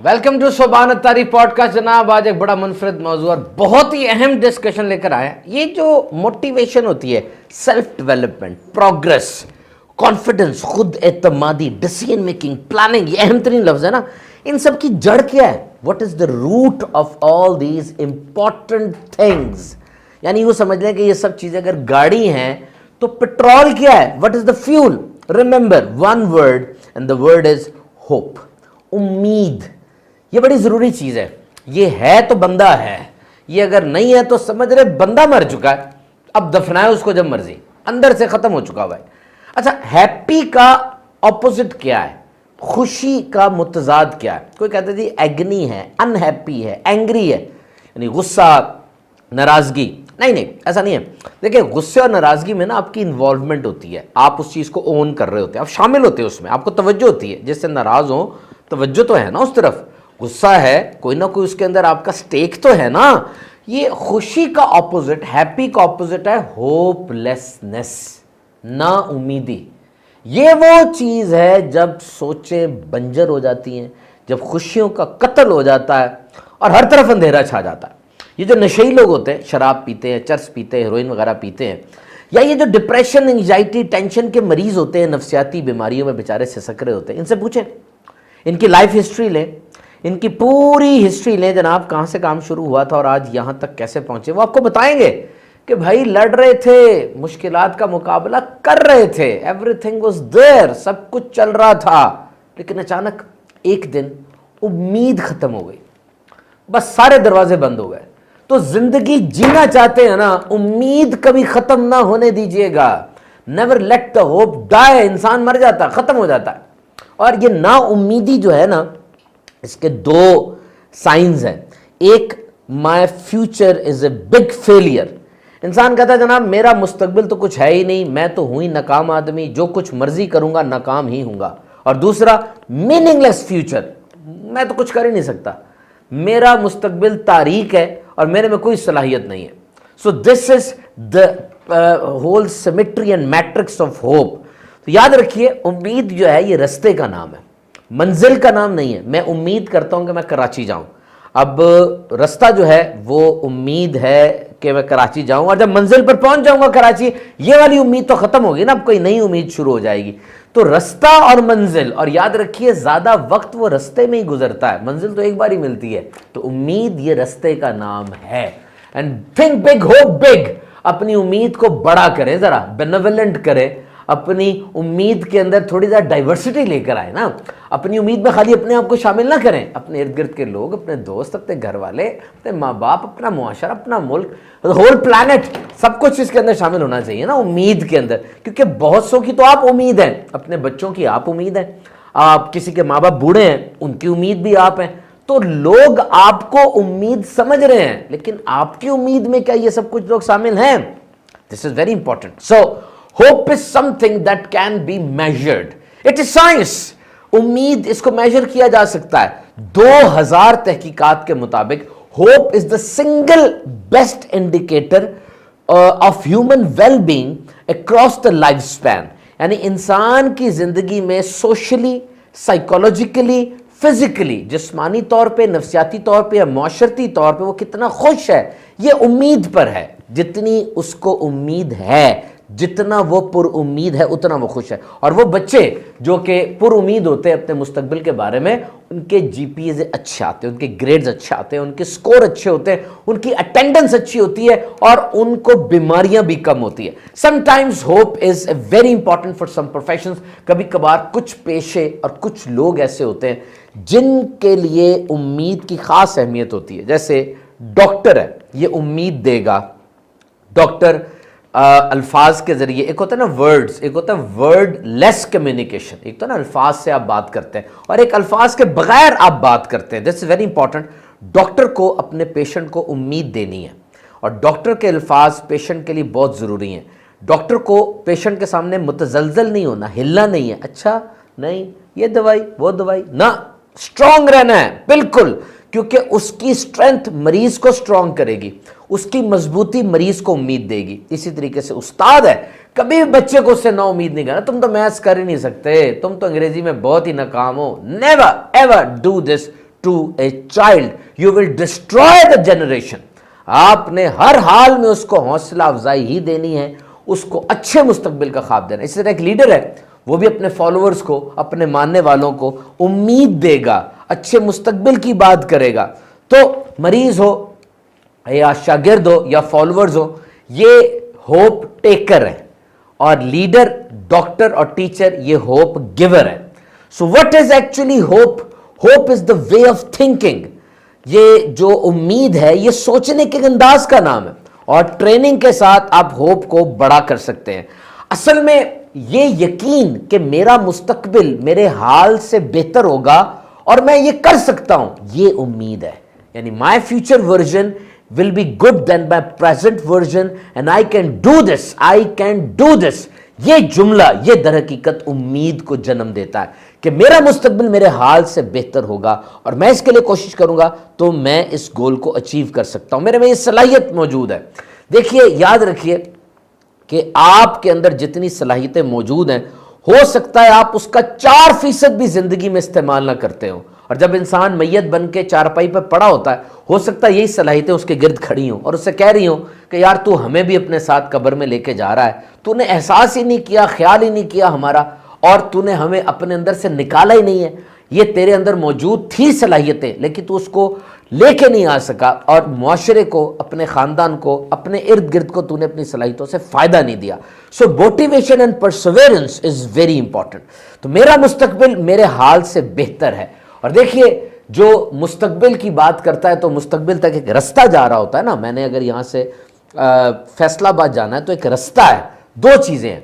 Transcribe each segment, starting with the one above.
Welcome to सुभान Attari podcast. जनाब आज एक बड़ा मुनफरद मौजू और बहुत ही अहम डिस्कशन लेकर आया। ये जो मोटिवेशन होती है, सेल्फ डेवलपमेंट, प्रोग्रेस, कॉन्फिडेंस, खुद एतमादी, डिसीजन मेकिंग, प्लानिंग, ये अहम तरीन लफ्ज है ना। इन सब की जड़ क्या है? What is the root of all these important things? यानी यूं समझ लें कि ये सब चीजें अगर गाड़ी हैं तो पेट्रोल क्या है? What is the fuel? Remember one word and the word is hope, उम्मीद। ये बड़ी जरूरी चीज है। ये है तो बंदा है, ये अगर नहीं है तो समझ रहे बंदा मर चुका है, अब दफनाए उसको जब मर्जी, अंदर से खत्म हो चुका हुआ है। अच्छा, हैप्पी का ऑपोजिट क्या है? खुशी का मुतजाद क्या है? कोई कहते जी एग्नी है, अनहैप्पी है, एंग्री है, यानी गुस्सा, नाराजगी। नहीं, ऐसा नहीं है। देखिए, गुस्से और नाराजगी में ना आपकी इन्वॉल्वमेंट होती है, आप उस चीज को ओन कर रहे होते हैं, आप शामिल होते हैं उसमें, आपको तवज्जो होती है। जिससे नाराज हो तवज्जो तो है ना उस तरफ, गुस्सा है, कोई ना कोई उसके अंदर आपका स्टेक तो है ना। ये खुशी का ऑपोजिट, हैप्पी का ऑपोजिट है होपलेसनेस, ना उम्मीदी। ये वो चीज है जब सोचें बंजर हो जाती हैं, जब खुशियों का कत्ल हो जाता है और हर तरफ अंधेरा छा जाता है। ये जो नशेई लोग होते हैं, शराब पीते हैं, चर्स पीते हैं, हेरोइन वगैरह पीते हैं, या ये जो डिप्रेशन, एंग्जाइटी, टेंशन के मरीज होते हैं, नफ्सियाती बीमारियों में बेचारे सिसक रहे होते हैं, इनसे पूछें, इनकी लाइफ हिस्ट्री लें, इनकी पूरी हिस्ट्री लें जनाब, कहाँ से काम शुरू हुआ था और आज यहाँ तक कैसे पहुंचे। वो आपको बताएंगे कि भाई लड़ रहे थे, मुश्किलात का मुकाबला कर रहे थे, एवरीथिंग वाज देयर, सब कुछ चल रहा था, लेकिन अचानक एक दिन उम्मीद खत्म हो गई, बस सारे दरवाजे बंद हो गए। तो जिंदगी जीना चाहते हैं ना, उम्मीद कभी खत्म ना होने दीजिएगा। Never let the hope die. इंसान मर जाता, खत्म हो जाता है। और ये ना उम्मीदी जो है ना, इसके दो साइंस हैं। एक, my future is a big failure. इंसान कहता है जनाब मेरा मुस्तकबिल तो कुछ है ही नहीं, मैं तो हूं ही नाकाम आदमी, जो कुछ मर्जी करूंगा नाकाम ही हूंगा। और दूसरा, मीनिंगलेस फ्यूचर, मैं तो कुछ कर ही नहीं सकता, मेरा मुस्तकबिल तारीक है और मेरे में कोई सलाहियत नहीं है। So this is the whole symmetry and matrix of hope. तो याद रखिए, उम्मीद जो है ये रास्ते का नाम है, मंजिल का नाम नहीं है। मैं उम्मीद करता हूं कि मैं कराची जाऊं, अब रास्ता जो है वो उम्मीद है कि मैं कराची जाऊं, और जब मंजिल पर पहुंच जाऊंगा कराची, ये वाली उम्मीद तो खत्म होगी ना, अब कोई नई उम्मीद शुरू हो जाएगी। तो रास्ता और मंजिल, और याद रखिए ज्यादा वक्त वो रास्ते में ही गुजरता है, मंजिल तो एक बार ही मिलती है। तो उम्मीद ये रास्ते का नाम है। And think big, hope big. अपनी उम्मीद को बड़ा करें, जरा बेनेवलेंट करें, अपनी उम्मीद के अंदर थोड़ी ज़्यादा डाइवर्सिटी लेकर आए ना। अपनी उम्मीद में खाली अपने आप को शामिल ना करें, अपने इर्द गिर्द के लोग, अपने दोस्त, अपने घर वाले, अपने माँ बाप, अपना मुआशरा, अपना मुल्क, होल प्लैनेट, सब कुछ इसके अंदर शामिल होना चाहिए ना उम्मीद के अंदर। क्योंकि बहुत सौ की तो आप उम्मीद है, अपने बच्चों की आप उम्मीद है, आप किसी के माँ बाप बूढ़े हैं उनकी उम्मीद भी आप हैं। तो लोग आपको उम्मीद समझ रहे हैं, लेकिन आपकी उम्मीद में क्या ये सब कुछ लोग शामिल हैं? This is very important. So hope is something that can be measured, it is science. उम्मीद, इसको मेजर किया जा सकता है। 2000 तहकीकात के मुताबिक hope is the single best indicator of human well being across the life span. यानी इंसान की जिंदगी में सोशली, साइकोलॉजिकली, फिजिकली, जिस्मानी तौर पे, नफ्सियाती तौर पे या माशरती तौर पे वो कितना खुश है, ये उम्मीद पर है। जितनी उसको उम्मीद है, जितना वो पुर उम्मीद है, उतना वो खुश है। और वो बच्चे जो कि पुर उम्मीद होते हैं अपने मुस्तकबिल के बारे में, उनके जीपीए अच्छे आते हैं, उनके ग्रेड्स अच्छे आते हैं, उनके स्कोर अच्छे होते हैं, उनकी अटेंडेंस अच्छी होती है और उनको बीमारियां भी कम होती है। Sometimes hope is very important for some professions. कभी कभार कुछ पेशे और कुछ लोग ऐसे होते हैं जिनके लिए उम्मीद की खास अहमियत होती है। जैसे डॉक्टर है, ये उम्मीद देगा। डॉक्टर अल्फाज के जरिए, एक होता है ना वर्ड्स, एक होता है वर्ड लेस कम्युनिकेशन, एक तो ना अल्फाज से आप बात करते हैं और एक अल्फाज के बगैर आप बात करते हैं। This is very important. Doctor को अपने पेशेंट को उम्मीद देनी है और डॉक्टर के अल्फाज पेशेंट के लिए बहुत ज़रूरी हैं। डॉक्टर को पेशेंट के सामने मुतजलजल नहीं होना, हिलना नहीं है, अच्छा नहीं ये दवाई वो दवाई ना, स्ट्रांग रहना है बिल्कुल, क्योंकि उसकी स्ट्रेंथ मरीज को स्ट्रांग करेगी, उसकी मजबूती मरीज को उम्मीद देगी। इसी तरीके से उस्ताद है, कभी भी बच्चे को उससे ना उम्मीद नहीं करना, तुम तो मैथ्स कर ही नहीं सकते, तुम तो अंग्रेजी में बहुत ही नाकाम हो। Never ever do this to a child, you will destroy the generation. आपने हर हाल में उसको हौसला अफजाई ही देनी है, उसको अच्छे मुस्तकबिल का ख्वाब देना। इसी तरह एक लीडर है, वो भी अपने फॉलोअर्स को, अपने मानने वालों को उम्मीद देगा, अच्छे मुस्तकबिल की बात करेगा। तो मरीज हो या शागिर्द हो या फॉलोअर्स हो, ये होप टेकर है, और लीडर, डॉक्टर और टीचर ये होप गिवर है। So what is actually hope? Hope is the way of thinking. ये जो उम्मीद है, ये सोचने के अंदाज का नाम है, और ट्रेनिंग के साथ आप होप को बड़ा कर सकते हैं। असल में ये यकीन कि मेरा मुस्तकबिल मेरे हाल से बेहतर होगा और मैं ये कर सकता हूं, ये उम्मीद है। यानी my future version will be good than my present version and I can do this, I can do this। ये जुमला, ये दर हकीकत उम्मीद को जन्म देता है कि मेरा मुस्तकबिल मेरे हाल से बेहतर होगा और मैं इसके लिए कोशिश करूंगा तो मैं इस गोल को अचीव कर सकता हूं, मेरे में ये सलाहियत मौजूद है। देखिए, याद रखिए कि आपके अंदर जितनी सलाहियतें मौजूद हैं, हो सकता है आप उसका 4% भी जिंदगी में इस्तेमाल ना करते हो, और जब इंसान मैयत बन के चारपाई पर पड़ा होता है, हो सकता है यही सलाहियतें उसके गिर्द खड़ी हों और उससे कह रही हों कि यार तू हमें भी अपने साथ कब्र में लेके जा रहा है, तूने एहसास ही नहीं किया, ख्याल ही नहीं किया हमारा, और तूने हमें अपने अंदर से निकाला ही नहीं है। ये तेरे अंदर मौजूद थी सलाहियतें, लेकिन तू उसको लेके नहीं आ सका, और मुआशरे को, अपने ख़ानदान को, अपने इर्द गिर्द को तूने अपनी सलाहियतों से फ़ायदा नहीं दिया। सो motivation and Perseverance is very important. तो मेरा मुस्तकबिल मेरे हाल से बेहतर है। और देखिए, जो मुस्तकबिल की बात करता है तो मुस्तकबिल तक एक रास्ता जा रहा होता है ना। मैंने अगर यहाँ से फैसलाबाद जाना है तो एक रास्ता है, दो चीज़ें हैं,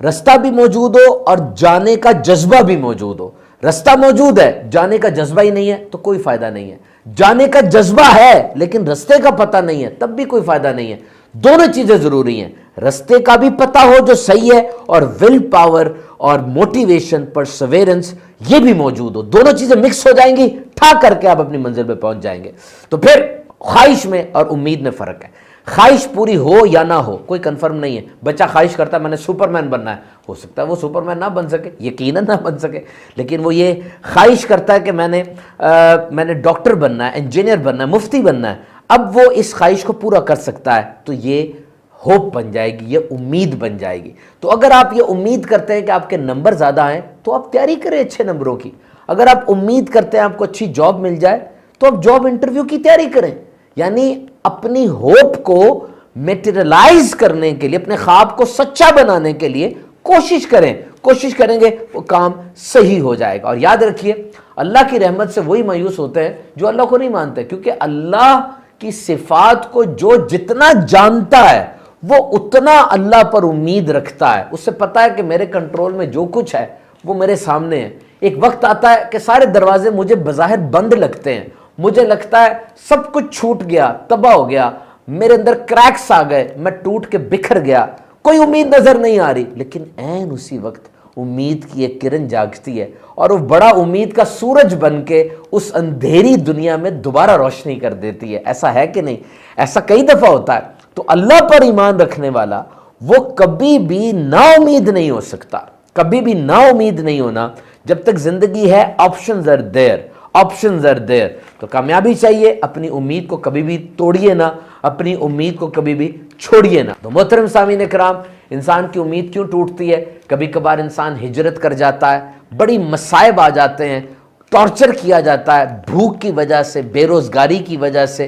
रास्ता भी मौजूद हो और जाने का जज्बा भी मौजूद हो। रास्ता मौजूद है, जाने का जज्बा ही नहीं है तो कोई फायदा नहीं है। जाने का जज्बा है लेकिन रास्ते का पता नहीं है, तब भी कोई फायदा नहीं है। दोनों चीजें जरूरी हैं, रास्ते का भी पता हो जो सही है, और विल पावर और मोटिवेशन, परसवेरेंस ये भी मौजूद हो। दोनों चीजें मिक्स हो जाएंगी, ठा करके आप अपनी मंजिल पे पहुंच जाएंगे। तो फिर ख्वाहिश में और उम्मीद में फर्क है। ख्वाहिश पूरी हो या ना हो कोई कंफर्म नहीं है। बच्चा ख्वाहिश करता है मैंने सुपरमैन बनना है, हो सकता है वो सुपरमैन ना बन सके, यकीनन ना बन सके, लेकिन वो ये ख्वाहिश करता है कि मैंने डॉक्टर बनना है, इंजीनियर बनना है, मुफ्ती बनना है। अब वो इस ख्वाहिश को पूरा कर सकता है तो ये होप बन जाएगी, ये उम्मीद बन जाएगी। तो अगर आप ये उम्मीद करते हैं कि आपके नंबर ज़्यादा हैं तो आप तैयारी करें अच्छे नंबरों की। अगर आप उम्मीद करते हैं आपको अच्छी जॉब मिल जाए तो आप जॉब इंटरव्यू की तैयारी करें। यानी अपनी होप को मेटेरियलाइज करने के लिए, अपने ख्वाब को सच्चा बनाने के लिए कोशिश करें। कोशिश करेंगे वो काम सही हो जाएगा। और याद रखिए, अल्लाह की रहमत से वही मायूस होते हैं जो अल्लाह को नहीं मानते, क्योंकि अल्लाह की सिफात को जो जितना जानता है वो उतना अल्लाह पर उम्मीद रखता है। उससे पता है कि मेरे कंट्रोल में जो कुछ है वो मेरे सामने है। एक वक्त आता है कि सारे दरवाजे मुझे बज़ाहिर बंद लगते हैं, मुझे लगता है सब कुछ छूट गया, तबाह हो गया, मेरे अंदर क्रैक्स आ गए, मैं टूट के बिखर गया, कोई उम्मीद नजर नहीं आ रही। लेकिन ऐन उसी वक्त उम्मीद की एक किरण जागती है और वो बड़ा उम्मीद का सूरज बन के उस अंधेरी दुनिया में दोबारा रोशनी कर देती है। ऐसा है कि नहीं? ऐसा कई दफा होता है। तो अल्लाह पर ईमान रखने वाला वो कभी भी नाउमीद नहीं हो सकता, कभी भी नाउमीद नहीं होना। जब तक जिंदगी है options are there, options are there. तो कामयाबी चाहिए, अपनी उम्मीद को कभी भी तोड़िए ना, अपनी उम्मीद को कभी भी छोड़िए ना। तो मोहतरम सामीन इकराम, इंसान की उम्मीद क्यों टूटती है? कभी कभार इंसान हिजरत कर जाता है, बड़ी मसाइब आ जाते हैं, टॉर्चर किया जाता है, भूख की वजह से, बेरोजगारी की वजह से,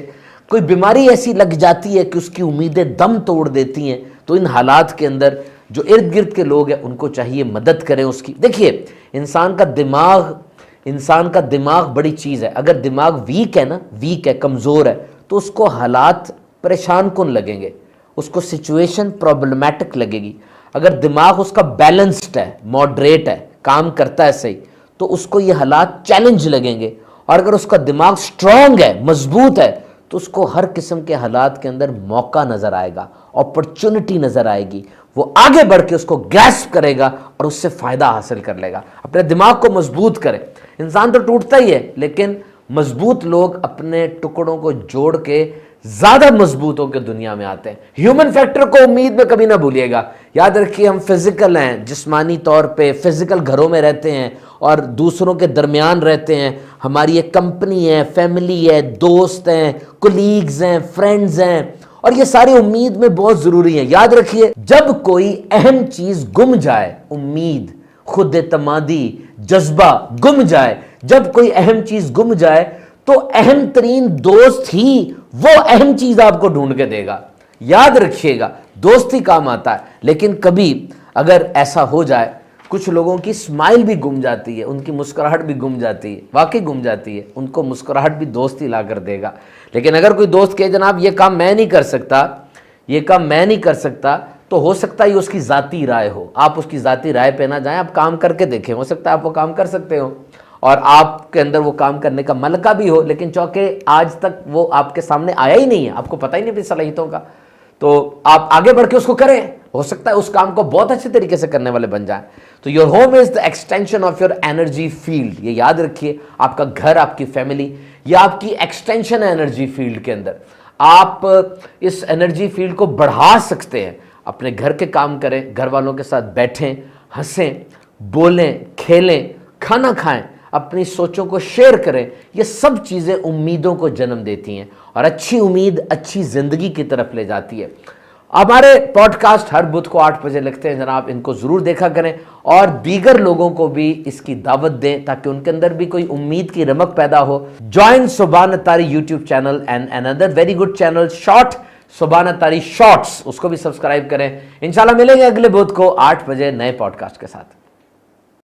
कोई बीमारी ऐसी लग जाती है कि उसकी उम्मीदें दम तोड़ देती हैं। तो इन हालात के अंदर जो इर्द गिर्द के लोग हैं उनको चाहिए मदद करें उसकी। देखिए, इंसान का दिमाग बड़ी चीज़ है। अगर दिमाग वीक है ना, वीक है, कमज़ोर है, तो उसको हालात परेशान कुन लगेंगे, उसको सिचुएशन प्रॉब्लमैटिक लगेगी। अगर दिमाग उसका बैलेंस्ड है, मॉडरेट है, काम करता है सही, तो उसको ये हालात चैलेंज लगेंगे। और अगर उसका दिमाग स्ट्रांग है, मजबूत है, तो उसको हर किस्म के हालात के अंदर मौका नज़र आएगा, अपॉर्चुनिटी नज़र आएगी, वो आगे बढ़ के उसको ग्रैस्प करेगा और उससे फ़ायदा हासिल कर लेगा। अपने दिमाग को मजबूत करें। इंसान तो टूटता ही है, लेकिन मजबूत लोग अपने टुकड़ों को जोड़ के ज़्यादा मजबूत होकर दुनिया में आते हैं। ह्यूमन फैक्टर को उम्मीद में कभी ना भूलिएगा। याद रखिए, हम फिजिकल हैं, जिस्मानी तौर पे फिजिकल घरों में रहते हैं اور دوسروں کے درمیان رہتے ہیں. ہماری ایک کمپنی ہے, فیملی ہے, دوست ہیں, کولیگز ہیں, فرینڈز ہیں, اور یہ ساری امید میں بہت ضروری ہیں. یاد رکھیے, جب کوئی اہم چیز گم جائے, امید, خود اعتمادی, جذبہ گم جائے, جب کوئی اہم چیز گم جائے تو اہم ترین دوست ہی وہ اہم چیز آپ کو ڈھونڈ کے دے گا. یاد رکھیے گا, دوست ہی کام آتا ہے. لیکن کبھی اگر ایسا ہو جائے, کچھ لوگوں کی اسمائل بھی گم جاتی ہے, ان کی مسکراہٹ بھی گم جاتی ہے, واقعی گم جاتی ہے, ان کو مسکراہٹ بھی دوست ہی لا کر دے گا. لیکن اگر کوئی دوست کہے جناب یہ کام میں نہیں کر سکتا, یہ کام میں نہیں کر سکتا, تو ہو سکتا ہے یہ اس کی ذاتی رائے ہو. آپ اس کی ذاتی رائے پہ نہ جائیں, آپ کام کر کے دیکھیں, ہو سکتا ہے آپ وہ کام کر سکتے ہو اور آپ کے اندر وہ کام کرنے کا ملکہ بھی ہو, لیکن چونکہ آج تک وہ آپ کے سامنے آیا ہی نہیں ہے, آپ کو پتہ ہی نہیں اپنی صلاحیتوں کا, تو آپ آگے بڑھ کے اس کو کریں. ہو سکتا ہے اس کام کو بہت اچھے طریقے سے کرنے والے بن جائیں. تو your home is the extension of your energy field. یہ یاد رکھیے, آپ کا گھر, آپ کی فیملی, یہ آپ کی ایکسٹینشن ہے انرجی فیلڈ کے اندر. آپ اس انرجی فیلڈ کو بڑھا سکتے ہیں. اپنے گھر کے کام کریں, گھر والوں کے ساتھ بیٹھیں, ہنسیں, بولیں, کھیلیں, کھانا کھائیں, اپنی سوچوں کو شیئر کریں. یہ سب چیزیں امیدوں کو جنم دیتی ہیں, اور اچھی امید اچھی زندگی کی طرف لے جاتی ہے. ہمارے پوڈ کاسٹ ہر بدھ کو 8 بجے لگتے ہیں جناب, ان کو ضرور دیکھا کریں, اور دیگر لوگوں کو بھی اس کی دعوت دیں تاکہ ان کے اندر بھی کوئی امید کی رمق پیدا ہو. Join Subhan Attari YouTube channel and another very good channel short, Subhan Attari shorts, اس کو بھی سبسکرائب کریں. انشاءاللہ ملیں گے اگلے بدھ کو 8 بجے نئے پوڈ کاسٹ کے ساتھ.